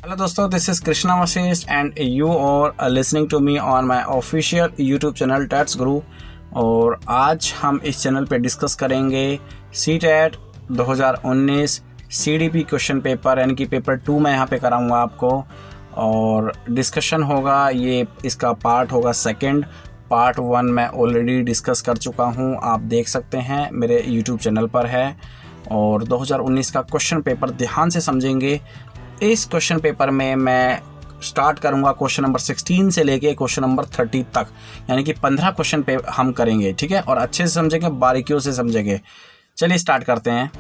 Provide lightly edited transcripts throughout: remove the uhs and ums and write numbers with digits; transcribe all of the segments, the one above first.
Hello दोस्तों, this is Krishna Vashisht and you are listening to me on my official YouTube channel टैट्स गुरु। और आज हम इस चैनल पे डिस्कस करेंगे सीटेट 2019 सीडीपी क्वेश्चन पेपर, यानी कि पेपर 2 मैं यहाँ पे कराऊंगा आपको। और डिस्कशन होगा, ये इसका पार्ट होगा सेकंड। पार्ट 1 मैं ऑलरेडी डिस्कस कर चुका हूँ, आप देख सकते हैं मेरे यूट्यूब चैनल पर है। और 2019 का क्वेश्चन पेपर ध्यान से समझेंगे। इस क्वेश्चन पेपर में मैं स्टार्ट करूंगा क्वेश्चन नंबर 16 से लेके क्वेश्चन नंबर 30 तक, यानी कि 15 क्वेश्चन पे हम करेंगे, ठीक है। और अच्छे से समझेंगे, बारीकियों से समझेंगे। चलिए स्टार्ट करते हैं।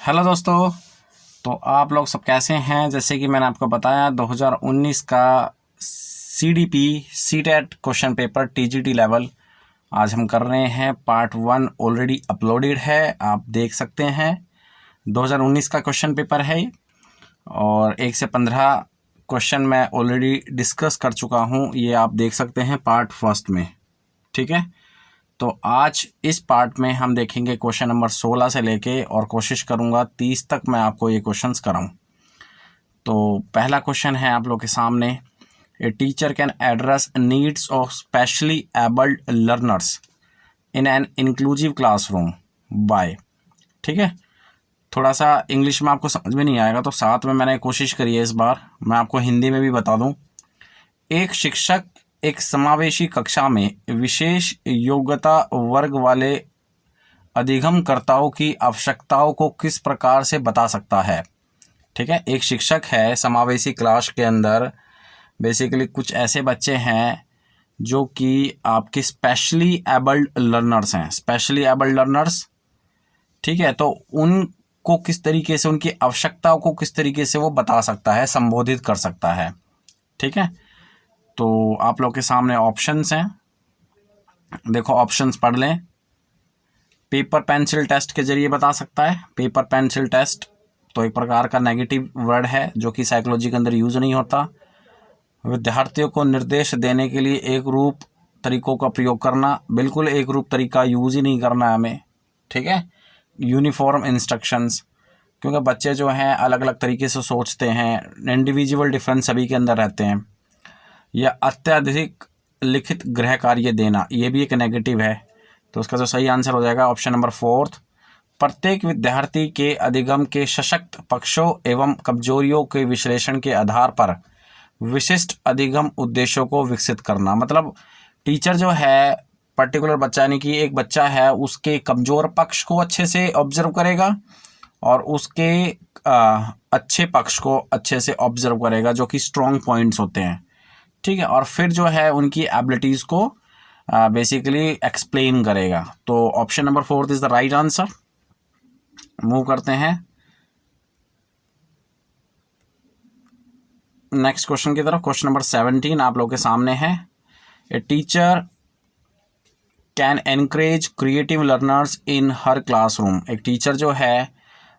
हेलो दोस्तों, तो आप लोग सब कैसे हैं? जैसे कि मैंने आपको बताया 2019 का CDP CTET question paper TGT level आज हम कर रहे हैं। पार्ट 1 ऑलरेडी अपलोडेड है, आप देख सकते हैं। 2019 का क्वेश्चन पेपर है और 1 से 15 क्वेश्चन मैं ऑलरेडी डिस्कस कर चुका हूं, ये आप देख सकते हैं पार्ट 1 में, ठीक है। तो आज इस पार्ट में हम देखेंगे क्वेश्चन नंबर 16 से लेके, और कोशिश करूंगा 30 तक मैं आपको ये क्वेश्चंस कराऊं। तो पहला क्वेश्चन है आप लोग के सामने, a teacher can address needs of specially abled learners in an inclusive classroom by, ठीक है। थोड़ा सा इंग्लिश में आपको समझ में नहीं आएगा, तो साथ में मैंने कोशिश करी है इस बार मैं आपको हिंदी में भी बता दूं। एक शिक्षक एक समावेशी कक्षा में विशेष योग्यता वर्ग वाले अधिगमकर्ताओं की आवश्यकताओं को किस प्रकार से बता सकता है, ठीक है। एक शिक्षक है समावेशी क्लास के अंदर, बेसिकली कुछ ऐसे बच्चे हैं जो कि आपके स्पेशली एबल्ड लर्नर्स हैं, स्पेशली एबल्ड लर्नर्स, ठीक है। तो उनको किस तरीके से, उनकी आवश्यकताओं को किस तरीके से वो बता सकता है, संबोधित कर सकता है, ठीक है। तो आप लोग के सामने ऑप्शंस हैं, देखो ऑप्शंस पढ़ लें। पेपर पेंसिल टेस्ट के जरिए बता सकता है। पेपर पेंसिल टेस्ट तो एक प्रकार का नेगेटिव वर्ड है जो कि साइकोलॉजी के अंदर यूज नहीं होता। विद्यार्थियों को निर्देश देने के लिए एक रूप तरीकों का प्रयोग करना, बिल्कुल एक रूप तरीका यूज ही नहीं करना है हमें, ठीक है। यूनिफॉर्म इंस्ट्रक्शंस, क्योंकि बच्चे जो हैं अलग अलग तरीके से सोचते हैं, इंडिविजुअल डिफरेंस सभी के अंदर रहते हैं। या अत्यधिक लिखित गृह कार्य देना, ये भी एक नेगेटिव है। तो उसका जो सही आंसर हो जाएगा ऑप्शन नंबर 4। प्रत्येक विद्यार्थी के अधिगम के सशक्त पक्षों एवं कमजोरियों के विश्लेषण के आधार पर विशिष्ट अधिगम उद्देश्यों को विकसित करना। मतलब टीचर जो है पर्टिकुलर बच्चा, यानी कि एक बच्चा है, उसके कमज़ोर पक्ष को अच्छे से ऑब्जर्व करेगा और उसके अच्छे पक्ष को अच्छे से ऑब्जर्व करेगा, जो कि स्ट्रॉन्ग पॉइंट्स होते हैं, ठीक है। और फिर जो है उनकी एबिलिटीज़ को बेसिकली एक्सप्लेन करेगा। तो option number 4 is the right answer. Move करते हैं नेक्स्ट क्वेश्चन की तरफ। क्वेश्चन नंबर 17 आप लोगों के सामने है। ए teacher can encourage creative learners in her classroom. एक टीचर जो है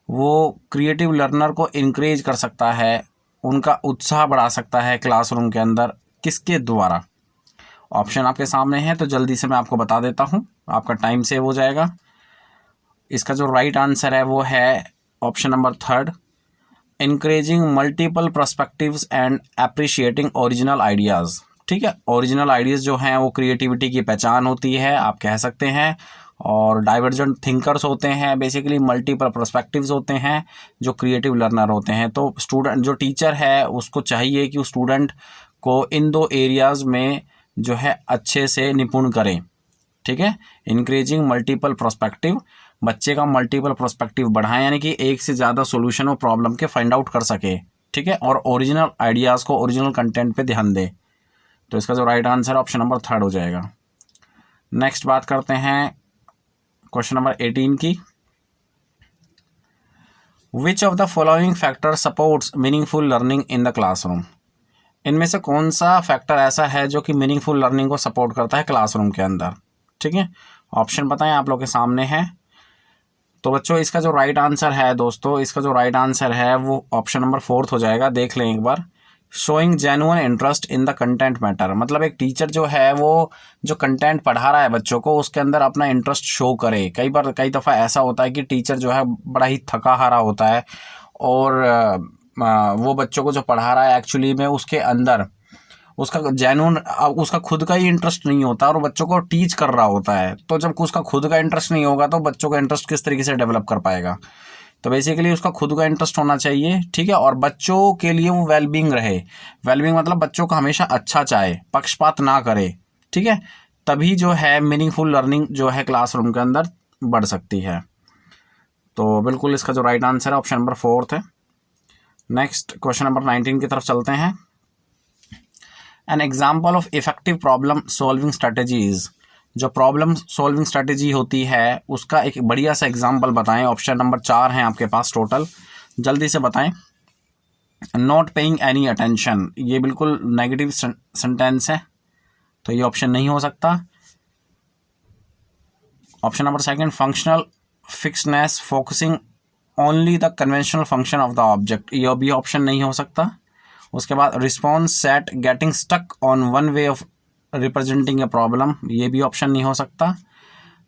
वो क्रिएटिव लर्नर को इनक्रेज कर सकता है, उनका उत्साह बढ़ा सकता है क्लासरूम के अंदर, किसके द्वारा? ऑप्शन आपके सामने है, तो जल्दी से मैं आपको बता देता हूँ, आपका टाइम सेव हो जाएगा। इसका जो राइट आंसर है वो है option number 3, encouraging multiple perspectives and appreciating original ideas, ठीक है। ओरिजिनल आइडियाज़ जो हैं वो क्रिएटिविटी की पहचान होती है, आप कह सकते हैं। और डाइवर्जेंट थिंकर्स होते हैं, बेसिकली मल्टीपल पर्सपेक्टिव्स होते हैं जो क्रिएटिव लर्नर होते हैं। तो स्टूडेंट जो टीचर है उसको चाहिए कि उस स्टूडेंट को इन 2 एरियाज़ में जो है अच्छे से निपुण करें, ठीक है। इंक्रीजिंग मल्टीपल पर्सपेक्टिव, बच्चे का मल्टीपल पर्सपेक्टिव बढ़ाएं, यानी कि एक से ज़्यादा सॉल्यूशन और प्रॉब्लम के फाइंड आउट कर सके, ठीक है। और ओरिजिनल आइडियाज़ को, ओरिजिनल कंटेंट पे ध्यान दे। तो इसका जो राइट आंसर ऑप्शन नंबर 3 हो जाएगा। नेक्स्ट बात करते हैं क्वेश्चन नंबर 18 की। विच of the following factor supports meaningful learning in the classroom. इनमें से कौन सा फैक्टर ऐसा है जो कि मीनिंगफुल लर्निंग को सपोर्ट करता है क्लासरूम के अंदर, ठीक है। ऑप्शन बताएं, आप लोग के सामने है। तो बच्चों इसका जो राइट आंसर है दोस्तों, इसका जो राइट आंसर है वो ऑप्शन नंबर 4 हो जाएगा। देख लें एक बार, showing genuine interest in the content matter, मतलब एक टीचर जो है वो जो कंटेंट पढ़ा रहा है बच्चों को उसके अंदर अपना इंटरेस्ट शो करे। कई दफ़ा ऐसा होता है कि टीचर जो है बड़ा ही थका हारा होता है और वो बच्चों को जो पढ़ा रहा है एक्चुअली में उसके अंदर उसका जेन्युइन उसका खुद का ही इंटरेस्ट नहीं होता और बच्चों को टीच कर रहा होता है। तो जब उसका खुद का इंटरेस्ट नहीं होगा तो बच्चों का इंटरेस्ट किस तरीके से डेवलप कर पाएगा। तो बेसिकली उसका खुद का इंटरेस्ट होना चाहिए, ठीक है, और बच्चों के लिए वो वेलबींग रहे। वेलबींग मतलब बच्चों का हमेशा अच्छा चाहे, पक्षपात ना करे, ठीक है, तभी जो है मीनिंगफुल लर्निंग जो है क्लासरूम के अंदर बढ़ सकती है। तो बिल्कुल इसका जो राइट आंसर है ऑप्शन नंबर 4 है। नेक्स्ट क्वेश्चन नंबर 19 की तरफ चलते हैं। An example of effective problem solving strategies, जो प्रॉब्लम सॉल्विंग स्ट्रेटेजी होती है उसका एक बढ़िया सा एग्जाम्पल बताएं। ऑप्शन नंबर 4 हैं आपके पास टोटल, जल्दी से बताएं। नॉट पेइंग एनी अटेंशन, ये बिल्कुल नेगेटिव सेंटेंस है तो ये ऑप्शन नहीं हो सकता। Option number 2 functional fixedness focusing only the conventional function of the object, ये भी ऑप्शन नहीं हो सकता। उसके बाद response set getting stuck on one way of representing a problem, ये भी ऑप्शन नहीं हो सकता।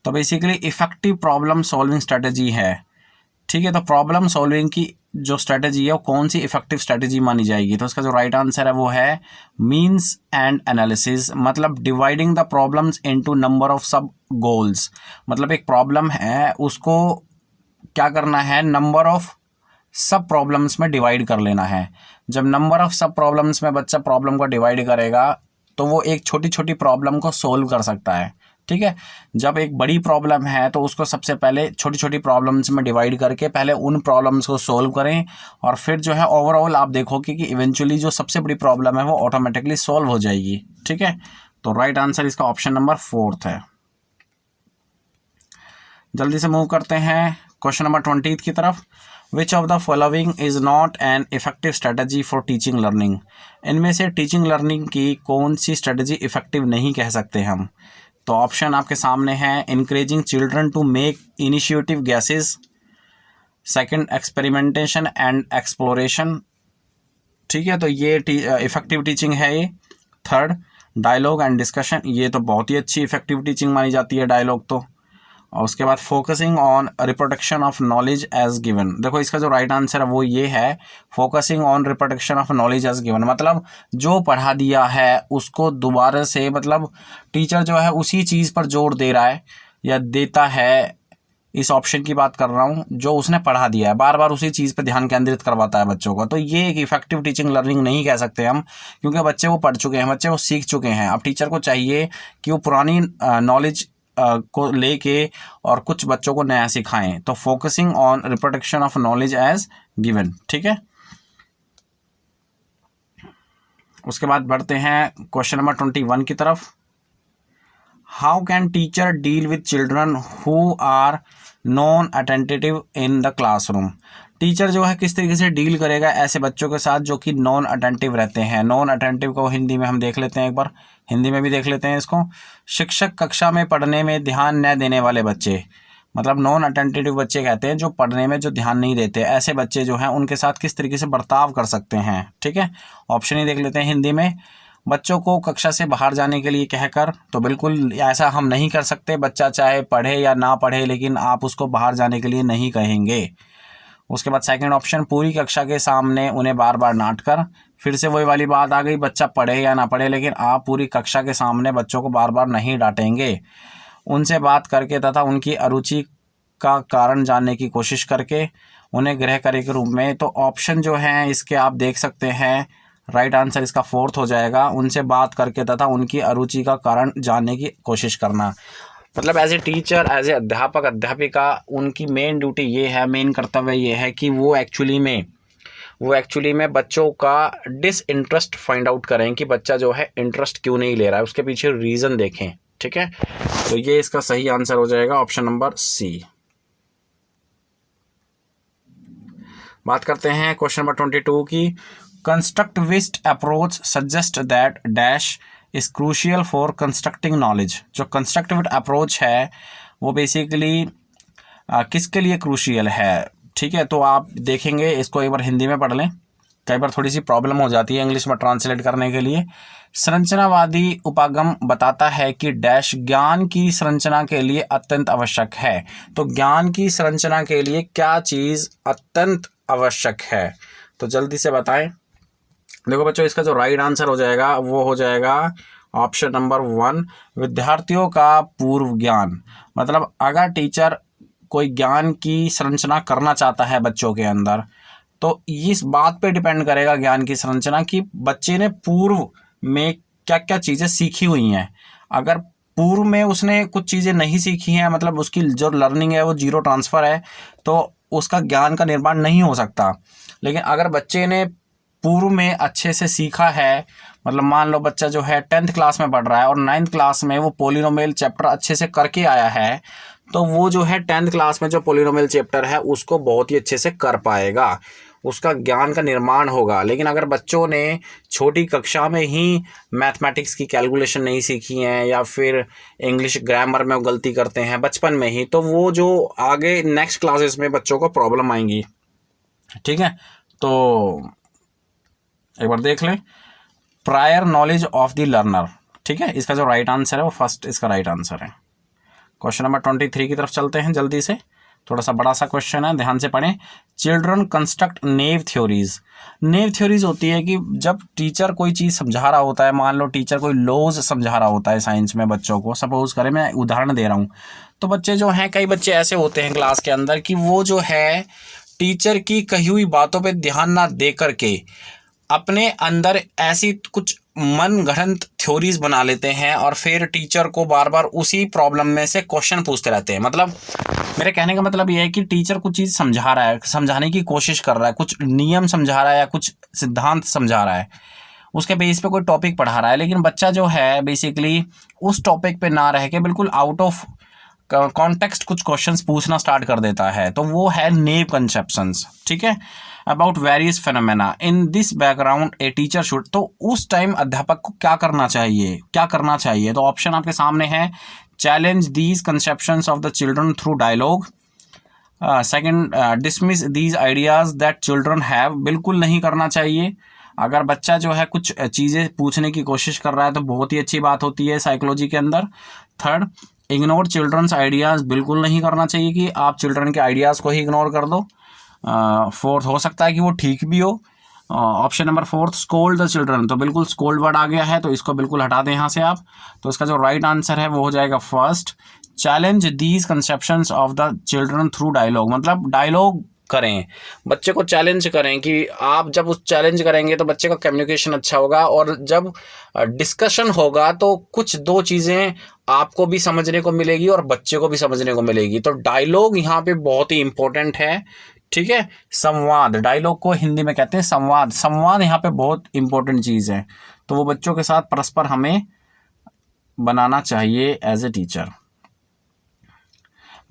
तो basically effective problem solving strategy है, ठीक है। तो प्रॉब्लम सॉल्विंग की जो स्ट्रेटेजी है वो कौन सी इफेक्टिव स्ट्रेटेजी मानी जाएगी। तो इसका जो राइट आंसर है वो है मीन्स एंड एनालिसिस, मतलब dividing the problems into number of सब गोल्स, मतलब एक प्रॉब्लम है उसको क्या करना है, नंबर ऑफ सब प्रॉब्लम्स में डिवाइड कर लेना है। जब नंबर ऑफ सब प्रॉब्लम्स में बच्चा प्रॉब्लम को डिवाइड करेगा तो वो एक छोटी छोटी प्रॉब्लम को सोल्व कर सकता है, ठीक है। जब एक बड़ी प्रॉब्लम है तो उसको सबसे पहले छोटी छोटी प्रॉब्लम्स में डिवाइड करके पहले उन प्रॉब्लम्स को सोल्व करें और फिर जो है ओवरऑल आप देखोगे कि इवेंचुअली जो सबसे बड़ी प्रॉब्लम है वो ऑटोमेटिकली सोल्व हो जाएगी, ठीक है। तो राइट आंसर इसका ऑप्शन नंबर 4 है। जल्दी से मूव करते हैं क्वेश्चन नंबर 20 की तरफ। Which of the following is not an effective strategy for teaching learning, इनमें से टीचिंग लर्निंग की कौन सी स्ट्रेटजी इफेक्टिव नहीं कह सकते हम। तो ऑप्शन आपके सामने हैं। Encouraging children to make initiative guesses, second experimentation and exploration, ठीक है, तो ये इफेक्टिव टीचिंग है ये। थर्ड डायलॉग एंड डिस्कशन, ये तो बहुत ही अच्छी इफेक्टिव टीचिंग मानी जाती है डायलॉग तो। और उसके बाद focusing on reproduction of knowledge as given, देखो इसका जो राइट आंसर है वो ये है focusing on reproduction of knowledge as given, मतलब जो पढ़ा दिया है उसको दोबारा से, मतलब टीचर जो है उसी चीज़ पर जोर दे रहा है या देता है, इस ऑप्शन की बात कर रहा हूँ, जो उसने पढ़ा दिया है बार बार उसी चीज़ पर ध्यान केंद्रित करवाता है बच्चों को। तो ये एक इफेक्टिव टीचिंग लर्निंग नहीं कह सकते हम, क्योंकि बच्चे वो पढ़ चुके हैं, बच्चे वो सीख चुके हैं। अब टीचर को चाहिए कि वो पुरानी नॉलेज को लेके और कुछ बच्चों को नया सिखाएं। तो focusing on reproduction of knowledge as given, ठीक है। उसके बाद बढ़ते हैं क्वेश्चन नंबर 21 की तरफ। How can teacher deal with children who are non attentive in the classroom, teacher जो है किस तरीके से डील करेगा ऐसे बच्चों के साथ जो कि नॉन अटेंटिव रहते हैं। नॉन अटेंटिव को हिंदी में हम देख लेते हैं, एक बार हिंदी में भी देख लेते हैं इसको। शिक्षक कक्षा में पढ़ने में ध्यान न देने वाले बच्चे, मतलब नॉन अटेंटिव बच्चे कहते हैं जो पढ़ने में जो ध्यान नहीं देते, ऐसे बच्चे जो हैं उनके साथ किस तरीके से बर्ताव कर सकते हैं, ठीक है। ऑप्शन ही देख लेते हैं हिंदी में। बच्चों को कक्षा से बाहर जाने के लिए कहकर, तो बिल्कुल ऐसा हम नहीं कर सकते, बच्चा चाहे पढ़े या ना पढ़े लेकिन आप उसको बाहर जाने के लिए नहीं कहेंगे। उसके बाद सेकंड ऑप्शन, पूरी कक्षा के सामने उन्हें बार बार डांट कर, फिर से वही वाली बात आ गई, बच्चा पढ़े या ना पढ़े लेकिन आप पूरी कक्षा के सामने बच्चों को बार बार नहीं डांटेंगे। उनसे बात करके तथा उनकी अरुचि का कारण जानने की कोशिश करके उन्हें गृह कार्य के रूप में। तो ऑप्शन जो हैं इसके आप देख सकते हैं, राइट आंसर इसका 4 हो जाएगा। उनसे बात करके तथा उनकी अरुचि का कारण जानने की कोशिश करना, मतलब as a teacher, as a अध्यापक अध्यापिका, उनकी मेन ड्यूटी ये है, मेन कर्तव्य ये है कि वो एक्चुअली में बच्चों का डिसइंटरेस्ट फाइंड आउट करें कि बच्चा जो है इंटरेस्ट क्यों नहीं ले रहा है, उसके पीछे रीज़न देखें, ठीक है। तो ये इसका सही आंसर हो जाएगा ऑप्शन नंबर सी। बात करते हैं क्वेश्चन नंबर 22 की। Constructivist approach suggest that dash is crucial for constructing knowledge, जो कंस्ट्रक्टिव अप्रोच है वो बेसिकली किसके लिए क्रूशियल है, ठीक है। तो आप देखेंगे इसको एक बार हिंदी में पढ़ लें। कई बार थोड़ी सी प्रॉब्लम हो जाती है इंग्लिश में ट्रांसलेट करने के लिए। संरचनावादी उपागम बताता है कि डैश ज्ञान की संरचना के लिए अत्यंत आवश्यक है। तो ज्ञान की संरचना के लिए क्या चीज़ अत्यंत आवश्यक है, तो जल्दी से बताएं। देखो बच्चों, इसका जो राइट आंसर हो जाएगा वो हो जाएगा ऑप्शन नंबर 1, विद्यार्थियों का पूर्व ज्ञान। मतलब अगर टीचर कोई ज्ञान की संरचना करना चाहता है बच्चों के अंदर, तो इस बात पे डिपेंड करेगा ज्ञान की संरचना कि बच्चे ने पूर्व में क्या क्या चीज़ें सीखी हुई हैं। अगर पूर्व में उसने कुछ चीज़ें नहीं सीखी हैं, मतलब उसकी जो लर्निंग है वो जीरो ट्रांसफ़र है, तो उसका ज्ञान का निर्माण नहीं हो सकता। लेकिन अगर बच्चे ने पूर्व में अच्छे से सीखा है, मतलब मान लो बच्चा जो है 10th क्लास में पढ़ रहा है और 9th क्लास में वो पोलिनोमियल चैप्टर अच्छे से करके आया है, तो वो जो है 10th क्लास में जो पोलिनोमियल चैप्टर है उसको बहुत ही अच्छे से कर पाएगा, उसका ज्ञान का निर्माण होगा। लेकिन अगर बच्चों ने छोटी कक्षा में ही मैथमेटिक्स की कैलकुलेशन नहीं सीखी हैं या फिर इंग्लिश ग्रामर में वो गलती करते हैं बचपन में ही, तो वो जो आगे नेक्स्ट क्लासेस में बच्चों को प्रॉब्लम आएंगी। ठीक है, तो एक बार देख लें, prior knowledge of the learner. ठीक है, इसका जो राइट आंसर है वो फर्स्ट इसका राइट आंसर है। क्वेश्चन नंबर 23 की तरफ चलते हैं जल्दी से, थोड़ा सा बड़ा सा क्वेश्चन है, ध्यान से पढ़ें। चिल्ड्रन कंस्ट्रक्ट नेव थ्योरीज। नेव थ्योरीज होती है कि जब टीचर कोई चीज़ समझा रहा होता है, मान लो टीचर कोई लॉज समझा रहा होता है साइंस में बच्चों को, सपोज करें, मैं उदाहरण दे रहा हूँ, तो बच्चे जो हैं, कई बच्चे ऐसे होते हैं क्लास के अंदर कि वो जो है टीचर की कही हुई बातों पर ध्यान ना दे करके अपने अंदर ऐसी कुछ मन गढ़ंत थ्योरीज बना लेते हैं और फिर टीचर को बार बार उसी प्रॉब्लम में से क्वेश्चन पूछते रहते हैं। मतलब मेरे कहने का मतलब ये है कि टीचर कुछ चीज़ समझा रहा है, समझाने की कोशिश कर रहा है, कुछ नियम समझा रहा है या कुछ सिद्धांत समझा रहा है, उसके बेस पे कोई टॉपिक पढ़ा रहा है, लेकिन बच्चा जो है बेसिकली उस टॉपिक पे ना रह के बिल्कुल आउट ऑफ कॉन्टेक्स्ट कुछ क्वेश्चंस पूछना स्टार्ट कर देता है, तो वो है नेव कंसेप्शंस। ठीक है, about various phenomena in this background a teacher should. तो उस टाइम अध्यापक को क्या करना चाहिए, तो ऑप्शन आपके सामने है, challenge these conceptions of the children through dialogue, second dismiss these ideas that children have. बिल्कुल नहीं करना चाहिए। अगर बच्चा जो है कुछ चीज़ें पूछने की कोशिश कर रहा है तो बहुत ही अच्छी बात होती है साइकोलॉजी के अंदर। Third, ignore children's ideas. बिल्कुल नहीं करना चाहिए कि आप चिल्ड्रन के आइडियाज़ को ही इग्नोर कर दो। फोर्थ, हो सकता है कि वो ठीक भी हो। Option number 4, scold the children. तो बिल्कुल स्कोल्ड वर्ड आ गया है, तो इसको बिल्कुल हटा दें यहाँ से आप। तो इसका जो राइट आंसर है वो हो जाएगा first, challenge these conceptions of the children through dialogue. मतलब डायलॉग करें, बच्चे को चैलेंज करें कि आप जब उस चैलेंज करेंगे तो बच्चे का कम्युनिकेशन अच्छा होगा, और जब डिस्कशन होगा तो कुछ दो चीज़ें आपको भी समझने को मिलेगी और बच्चे को भी समझने को मिलेगी। तो डायलॉग यहाँ पे बहुत ही इंपॉर्टेंट है। ठीक है, संवाद, डायलॉग को हिंदी में कहते हैं संवाद। संवाद यहाँ पे बहुत इंपॉर्टेंट चीज़ है, तो वो बच्चों के साथ परस्पर हमें बनाना चाहिए एज ए टीचर।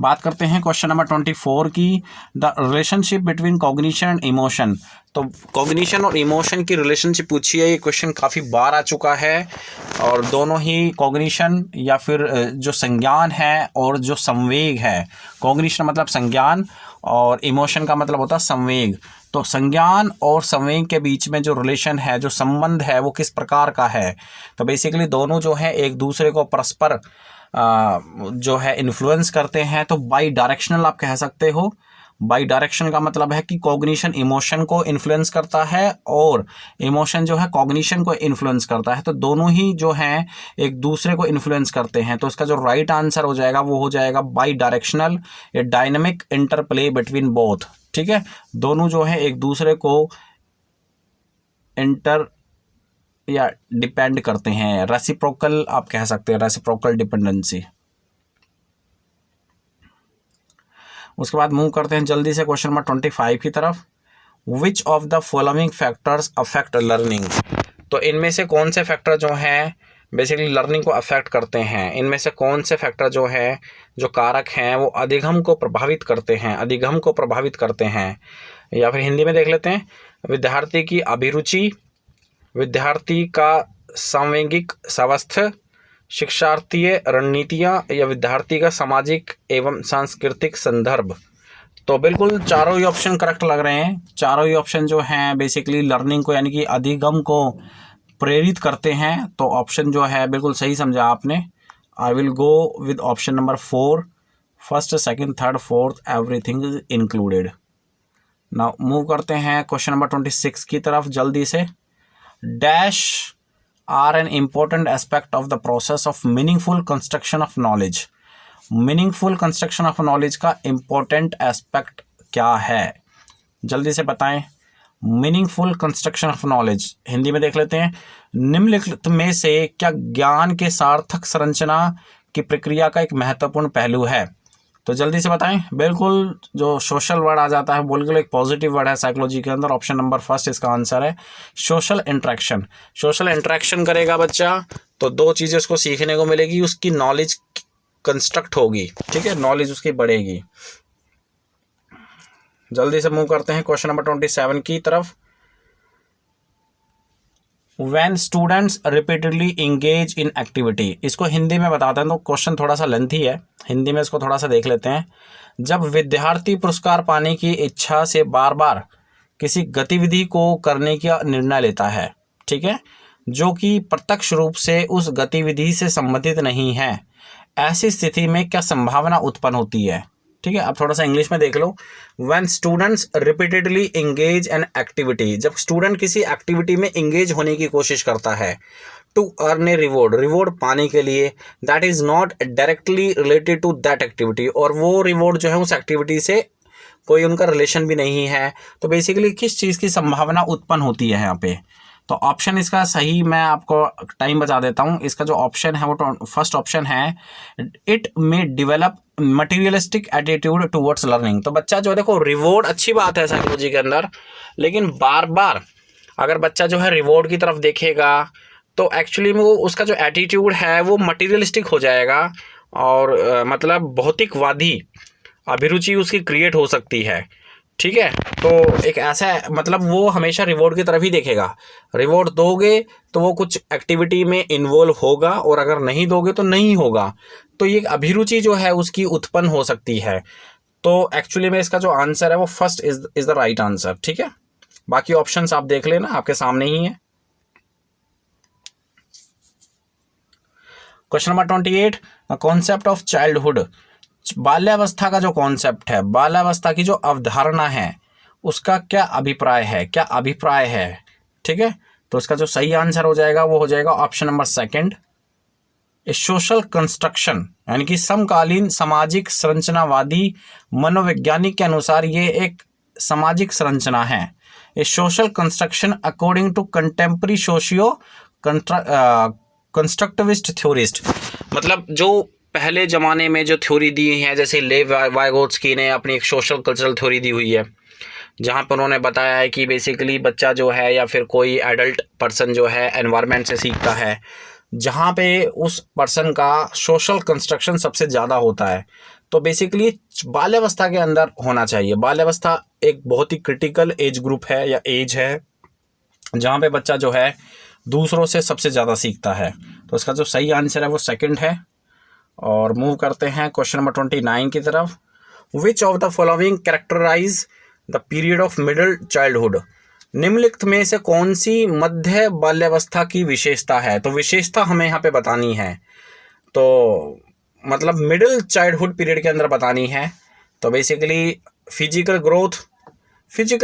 बात करते हैं क्वेश्चन नंबर 24 की, the relationship between cognition and emotion. तो कॉग्निशन और इमोशन की रिलेशनशिप पूछी है, ये क्वेश्चन काफ़ी बार आ चुका है, और दोनों ही कॉग्निशन या फिर जो संज्ञान है और जो संवेग है, कॉग्निशन मतलब संज्ञान और इमोशन का मतलब होता है संवेग। तो संज्ञान और संवेग के बीच में जो रिलेशन है, जो संबंध है, वो किस प्रकार का है, तो बेसिकली दोनों जो है एक दूसरे को परस्पर जो है इन्फ्लुएंस करते हैं। तो बाई डायरेक्शनल आप कह सकते हो। बाई डायरेक्शन का मतलब है कि कॉग्निशन इमोशन को इन्फ्लुएंस करता है और इमोशन जो है कॉग्निशन को इन्फ्लुएंस करता है, तो दोनों ही जो हैं एक दूसरे को इन्फ्लुएंस करते हैं। तो इसका जो राइट आंसर हो जाएगा वो हो जाएगा by directional, A dynamic interplay between both. ठीक है, दोनों जो है एक दूसरे को इंटर या डिपेंड करते हैं, रेसिप्रोकल आप कह सकते हैं, रेसिप्रोकल डिपेंडेंसी। उसके बाद मूव करते हैं जल्दी से क्वेश्चन नंबर 25 की तरफ। Which of the following factors affect learning. तो इनमें से कौन से फैक्टर जो हैं बेसिकली लर्निंग को अफेक्ट करते हैं, इनमें से कौन से फैक्टर जो है, जो कारक हैं, वो अधिगम को प्रभावित करते हैं, अधिगम को प्रभावित करते हैं। या फिर हिंदी में देख लेते हैं, विद्यार्थी की अभिरुचि, विद्यार्थी का सांवेगिक स्वास्थ्य, शिक्षार्थीय रणनीतियाँ, या विद्यार्थी का सामाजिक एवं सांस्कृतिक संदर्भ। तो बिल्कुल चारों ही ऑप्शन करेक्ट लग रहे हैं। चारों ही ऑप्शन जो हैं बेसिकली लर्निंग को यानी कि अधिगम को प्रेरित करते हैं। तो ऑप्शन जो है बिल्कुल सही समझा आपने। I will go with option number 4, first second third fourth everything is included. Now move करते हैं क्वेश्चन नंबर 26 की तरफ जल्दी से। Dash are an important aspect of the process of meaningful construction of knowledge. Meaningful construction of knowledge का important aspect क्या है, जल्दी से बताएं। Meaningful construction of knowledge Hindi में देख लेते हैं। निम्नलिखित में से क्या ज्ञान के सार्थक संरचना की प्रक्रिया का एक महत्वपूर्ण पहलू है। तो जल्दी से बताएं। बिल्कुल जो सोशल वर्ड आ जाता है बिल्कुल एक पॉजिटिव वर्ड है साइकोलॉजी के अंदर। ऑप्शन नंबर फर्स्ट इसका आंसर है सोशल इंटरेक्शन। सोशल इंटरेक्शन करेगा बच्चा तो दो चीज़ें उसको सीखने को मिलेगी, उसकी नॉलेज कंस्ट्रक्ट होगी, ठीक है, नॉलेज उसकी बढ़ेगी। जल्दी से मूव करते हैं क्वेश्चन नंबर 27 की तरफ। When students repeatedly engage in activity, इसको हिंदी में बताते हैं तो क्वेश्चन थोड़ा सा लेंथी है, हिंदी में इसको थोड़ा सा देख लेते हैं। जब विद्यार्थी पुरस्कार पाने की इच्छा से बार बार किसी गतिविधि को करने का निर्णय लेता है, ठीक है, जो कि प्रत्यक्ष रूप से उस गतिविधि से संबंधित नहीं है, ऐसी स्थिति में क्या संभावना उत्पन्न होती है। ठीक है, अब थोड़ा सा इंग्लिश में देख लो। When students repeatedly engage an activity, जब स्टूडेंट किसी एक्टिविटी में एंगेज होने की कोशिश करता है to earn a reward, reward पाने के लिए, that is not directly related to that activity, और वो रिवॉर्ड जो है उस एक्टिविटी से कोई उनका रिलेशन भी नहीं है, तो बेसिकली किस चीज़ की संभावना उत्पन्न होती है यहाँ पे। तो ऑप्शन इसका सही मैं आपको टाइम बता देता हूँ। इसका जो ऑप्शन है वो फर्स्ट ऑप्शन है, it may develop materialistic attitude towards learning. तो बच्चा जो है, देखो रिवॉर्ड अच्छी बात है साइकोलॉजी के अंदर, लेकिन बार बार अगर बच्चा जो है रिवॉर्ड की तरफ देखेगा तो एक्चुअली में वो उसका जो एटीट्यूड है वो मटेरियलिस्टिक हो जाएगा, और मतलब भौतिकवादी अभिरुचि उसकी क्रिएट हो सकती है। ठीक है, तो एक ऐसा मतलब वो हमेशा रिवॉर्ड की तरफ ही देखेगा। रिवॉर्ड दोगे तो वो कुछ एक्टिविटी में इन्वॉल्व होगा, और अगर नहीं दोगे तो नहीं होगा। तो ये अभिरुचि जो है उसकी उत्पन्न हो सकती है। तो एक्चुअली में इसका जो आंसर है वो first is the right answer. ठीक है, बाकी ऑप्शंस आप देख लेना, आपके सामने ही है। Question number 28, concept of childhood. बाल्यावस्था का जो कॉन्सेप्ट है, बाल्यावस्था की जो अवधारणा है, उसका क्या अभिप्राय है, क्या अभिप्राय है। ठीक है, तो इसका जो सही आंसर हो जाएगा वो हो जाएगा option number second, social construction, यानी कि समकालीन सामाजिक संरचनावादी मनोवैज्ञानिक के अनुसार ये एक सामाजिक संरचना है। A social construction according to contemporary socio constructivist theorist, मतलब जो पहले ज़माने में जो थ्योरी दी हैं, जैसे लेव वाइगोत्स्की ने अपनी एक सोशल कल्चरल थ्योरी दी हुई है, जहाँ पर उन्होंने बताया है कि बेसिकली बच्चा जो है या फिर कोई एडल्ट पर्सन जो है एनवायरनमेंट से सीखता है, जहाँ पे उस पर्सन का सोशल कंस्ट्रक्शन सबसे ज़्यादा होता है। तो बेसिकली बाल्यावस्था के अंदर होना चाहिए। बाल्यावस्था एक बहुत ही क्रिटिकल एज ग्रुप है या एज है, जहाँ पे बच्चा जो है दूसरों से सबसे ज़्यादा सीखता है। तो इसका जो सही आंसर है वो सेकंड है। और मूव करते हैं क्वेश्चन नंबर 29 की तरफ। Which of the following characterise the period of middle childhood. निम्नलिखित में से कौन सी मध्य बाल्यावस्था की विशेषता है। तो विशेषता हमें यहाँ पे बतानी है, तो मतलब मिडिल चाइल्डहुड पीरियड के अंदर बतानी है। तो बेसिकली फिजिकल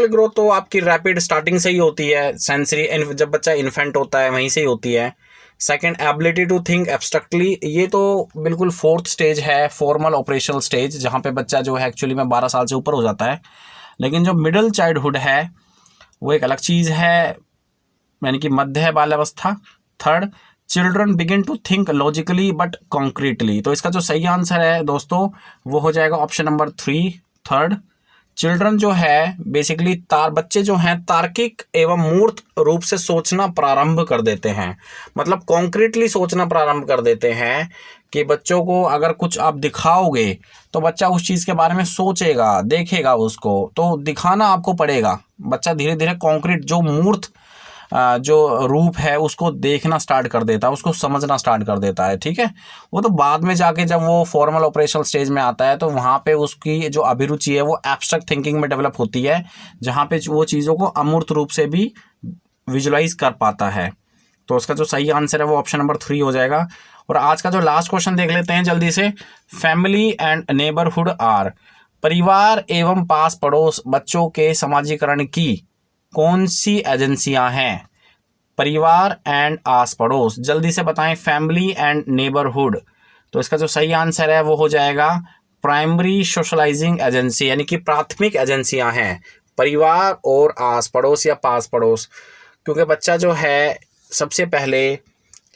ग्रोथ तो आपकी रैपिड स्टार्टिंग से ही होती है, सेंसरी जब बच्चा इन्फेंट होता है वहीं से ही होती है। Second, ability to think abstractly, ये तो बिल्कुल फोर्थ स्टेज है, फॉर्मल ऑपरेशनल स्टेज, जहाँ पे बच्चा जो है एक्चुअली में 12 साल से ऊपर हो जाता है। लेकिन जो मिडिल चाइल्डहुड है वो एक अलग चीज़ है, यानी कि मध्य बाल्यावस्था। Third, children begin to think logically but concretely. तो इसका जो सही आंसर है दोस्तों वो हो जाएगा ऑप्शन नंबर 3, थर्ड। चिल्ड्रन जो है बेसिकली बच्चे जो हैं तार्किक एवं मूर्त रूप से सोचना प्रारंभ कर देते हैं, मतलब कॉन्क्रीटली सोचना प्रारंभ कर देते हैं कि बच्चों को अगर कुछ आप दिखाओगे तो बच्चा उस चीज़ के बारे में सोचेगा, देखेगा उसको, तो दिखाना आपको पड़ेगा। बच्चा धीरे धीरे कॉन्क्रीट जो मूर्त जो रूप है उसको देखना स्टार्ट कर देता है, उसको समझना स्टार्ट कर देता है। ठीक है, वो तो बाद में जाके जब वो फॉर्मल ऑपरेशनल स्टेज में आता है तो वहाँ पे उसकी जो अभिरुचि है वो एब्स्ट्रैक्ट थिंकिंग में डेवलप होती है, जहाँ पे वो चीज़ों को अमूर्त रूप से भी विजुलाइज कर पाता है। तो उसका जो सही आंसर है वो ऑप्शन नंबर 3 हो जाएगा। और आज का जो लास्ट क्वेश्चन देख लेते हैं जल्दी से। फैमिली एंड नेबरहुड आर, परिवार एवं पास पड़ोस बच्चों के समाजीकरण की कौन सी एजेंसियां हैं? परिवार एंड आस पड़ोस, जल्दी से बताएं। फैमिली एंड नेबरहुड, तो इसका जो सही आंसर है वो हो जाएगा प्राइमरी सोशलाइजिंग एजेंसी, यानी कि प्राथमिक एजेंसियां हैं परिवार और आस पड़ोस या पास पड़ोस, क्योंकि बच्चा जो है सबसे पहले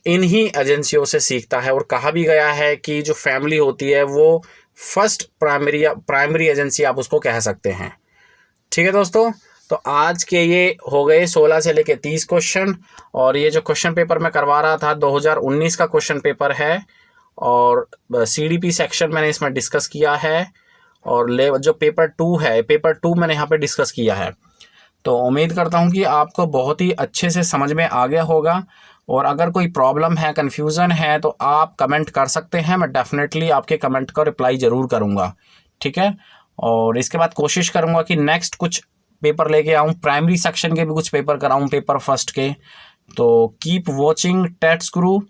इन्हीं एजेंसियों से सीखता है। और कहा भी गया है कि जो फैमिली होती है वो फर्स्ट प्राइमरी एजेंसी आप उसको कह सकते हैं। ठीक है दोस्तों, तो आज के ये हो गए 16 से लेके 30 क्वेश्चन। और ये जो क्वेश्चन पेपर मैं करवा रहा था 2019 का क्वेश्चन पेपर है, और CDP सेक्शन मैंने इसमें डिस्कस किया है, और जो पेपर 2 है, पेपर 2 मैंने यहाँ पे डिस्कस किया है। तो उम्मीद करता हूँ कि आपको बहुत ही अच्छे से समझ में आ गया होगा। और अगर कोई प्रॉब्लम है, कन्फ्यूज़न है, तो आप कमेंट कर सकते हैं, मैं डेफिनेटली आपके कमेंट का रिप्लाई ज़रूर करूँगा। ठीक है, और इसके बाद कोशिश करूँगा कि नेक्स्ट कुछ पेपर लेके आऊँ, प्राइमरी सेक्शन के भी कुछ पेपर कराऊँ, पेपर फर्स्ट के। तो कीप वॉचिंग टेट्स गुरु।